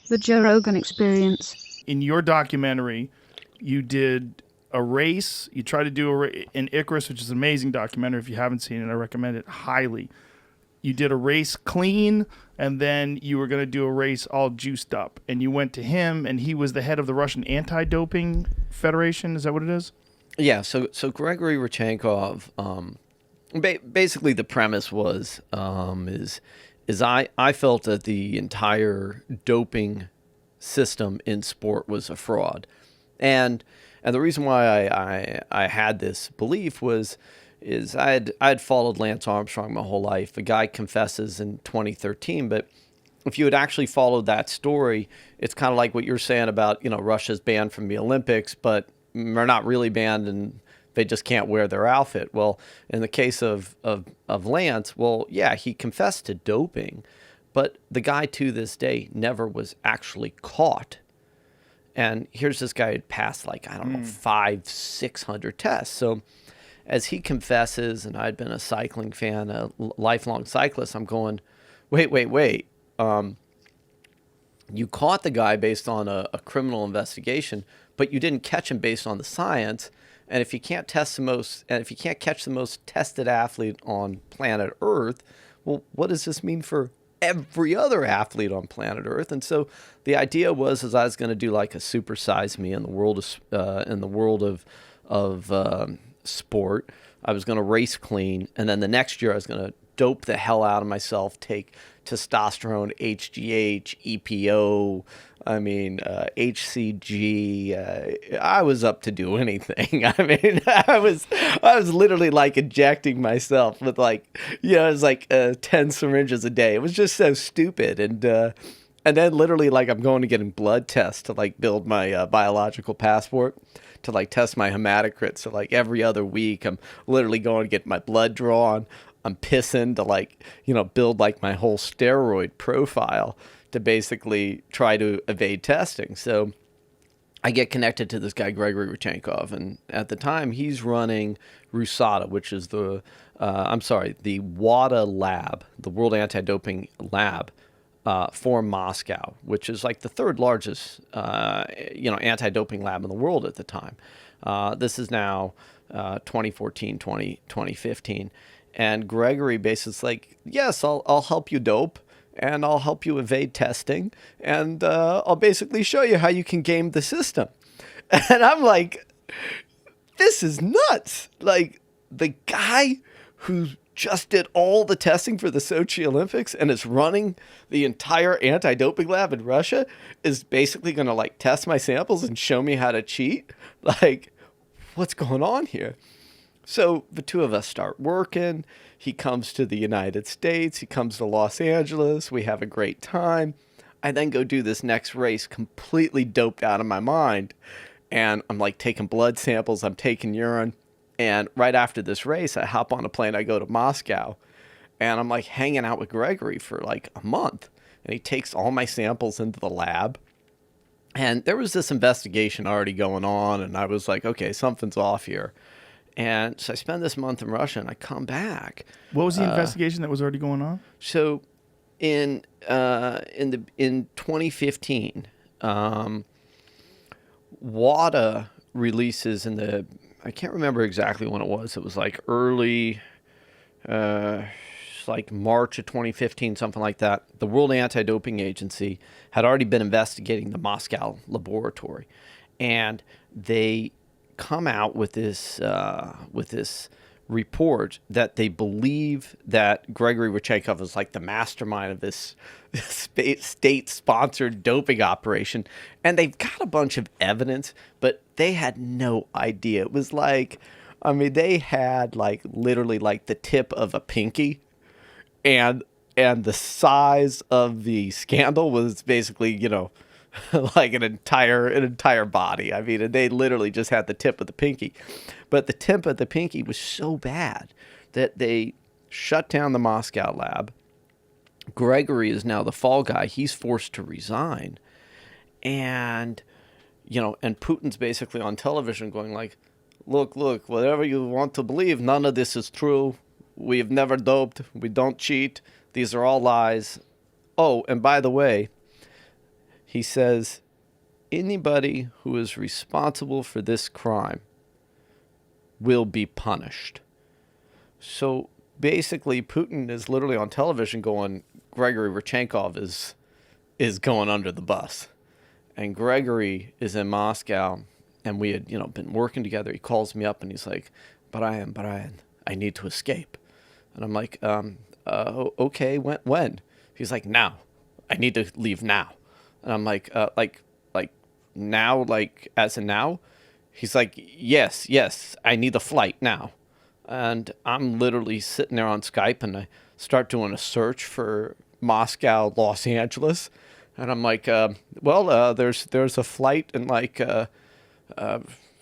The Joe Rogan Experience. In your documentary, you did a race. You tried to do in Icarus, which is an amazing documentary. If you haven't seen it, I recommend it highly. You did a race clean, and then you were going to do a race all juiced up. And you went to him, and he was the head of the Russian Anti-Doping Federation. Is that what it is? Yeah. So Gregory Rodchenkov, basically the premise was is I felt that the entire doping system in sport was a fraud, and the reason why I had this belief is I had followed Lance Armstrong my whole life. The guy confesses in 2013, but if you had actually followed that story, it's kind of like what you're saying about, Russia's banned from the Olympics, but they're not really banned and they just can't wear their outfit. Well, in the case of Lance, well, yeah, he confessed to doping, but the guy to this day never was actually caught. And here's this guy who had passed 500-600 tests. So as he confesses, and I'd been a cycling fan, a lifelong cyclist, I'm going, wait. You caught the guy based on a criminal investigation, but you didn't catch him based on the science. And if you can't catch the most tested athlete on planet Earth, well, what does this mean for every other athlete on planet Earth? And so the idea was, I was going to do like a supersize me in the world of sport. I was going to race clean, and then the next year I was going to dope the hell out of myself, take testosterone, HGH, EPO, HCG. I was up to do anything. I was literally like injecting myself with it was like 10 syringes a day. It was just so stupid. And then literally I'm going to getting blood tests to build my biological passport, to test my hematocrit. So every other week I'm literally going to get my blood drawn. I'm pissing to build my whole steroid profile to basically try to evade testing. So I get connected to this guy, Gregory Rodchenkov, and at the time he's running RUSADA, which is the WADA lab, the World Anti-Doping Lab for Moscow, which is the third largest, anti-doping lab in the world at the time. This is now 2014, 2015. And Gregory basically yes, I'll help you dope, and I'll help you evade testing, and I'll basically show you how you can game the system. And I'm like, this is nuts. The guy who just did all the testing for the Sochi Olympics and is running the entire anti-doping lab in Russia is basically going to test my samples and show me how to cheat. What's going on here? So the two of us start working. He comes to the United States. He comes to Los Angeles. We have a great time. I then go do this next race completely doped out of my mind. And I'm taking blood samples. I'm taking urine. And right after this race, I hop on a plane. I go to Moscow. And I'm hanging out with Gregory for a month. And he takes all my samples into the lab. And there was this investigation already going on. And I was like, okay, something's off here. And so I spend this month in Russia, and I come back. What was the investigation that was already going on? So, in 2015, WADA releases I can't remember exactly when it was. It was early, March of 2015, something like that. The World Anti-Doping Agency had already been investigating the Moscow laboratory, and they come out with this report that they believe that Gregory Rodchenkov is the mastermind of this state-sponsored doping operation, and they've got a bunch of evidence, but they had no idea. It was they had literally the tip of a pinky, and the size of the scandal was basically an entire body. They literally just had the tip of the pinky. But the tip of the pinky was so bad that they shut down the Moscow lab. Gregory is now the fall guy. He's forced to resign. And, and Putin's basically on television going look, whatever you want to believe, none of this is true. We have never doped. We don't cheat. These are all lies. Oh, and by the way, He says, anybody who is responsible for this crime will be punished. So basically, Putin is literally on television going, Gregory Rodchenkov is going under the bus. And Gregory is in Moscow, and we had, been working together. He calls me up and he's like, Bryan, I need to escape. And I'm like, okay, when? He's like, now. I need to leave now. And I'm like now, like as in now? He's like, yes, I need the flight now. And I'm literally sitting there on Skype, and I start doing a search for Moscow, Los Angeles. And I'm like, there's a flight in like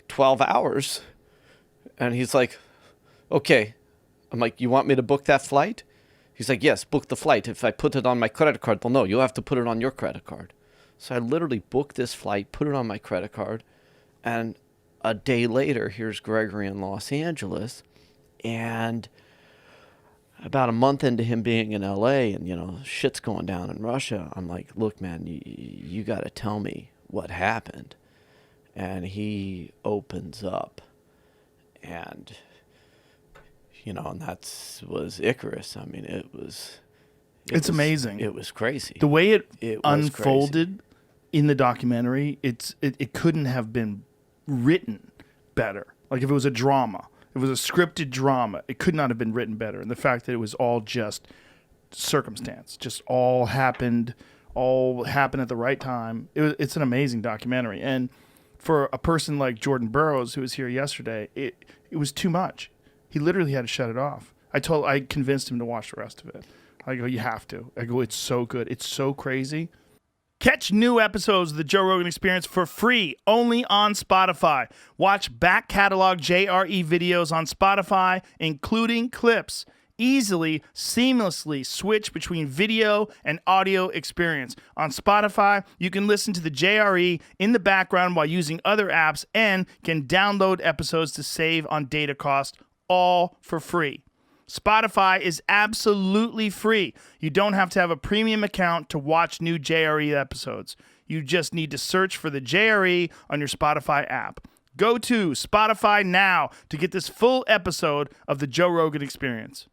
12 hours. And he's like, okay. I'm like, you want me to book that flight? He's like, yes, book the flight. If I put it on my credit card, well, no, you have to put it on your credit card. So I literally booked this flight, put it on my credit card, and a day later, here's Gregory in Los Angeles. And about a month into him being in LA and, shit's going down in Russia, I'm like, look, man, you got to tell me what happened. And he opens up, and, and was Icarus. I mean, it's amazing. It was crazy. The way it was unfolded in the documentary, it couldn't have been written better. Like if it was a drama, it was a scripted drama, it could not have been written better. And the fact that it was all just circumstance, just all happened at the right time. It's an amazing documentary. And for a person like Jordan Burroughs, who was here yesterday, it was too much. He literally had to shut it off. I convinced him to watch the rest of it. I go, you have to. I go, it's so good. It's so crazy. Catch new episodes of the Joe Rogan Experience for free only on Spotify. Watch back catalog JRE videos on Spotify, including clips. Easily, seamlessly switch between video and audio experience. On Spotify, you can listen to the JRE in the background while using other apps and can download episodes to save on data cost, all for free. Spotify is absolutely free. You don't have to have a premium account to watch new JRE episodes. You just need to search for the JRE on your Spotify app. Go to Spotify now to get this full episode of the Joe Rogan Experience.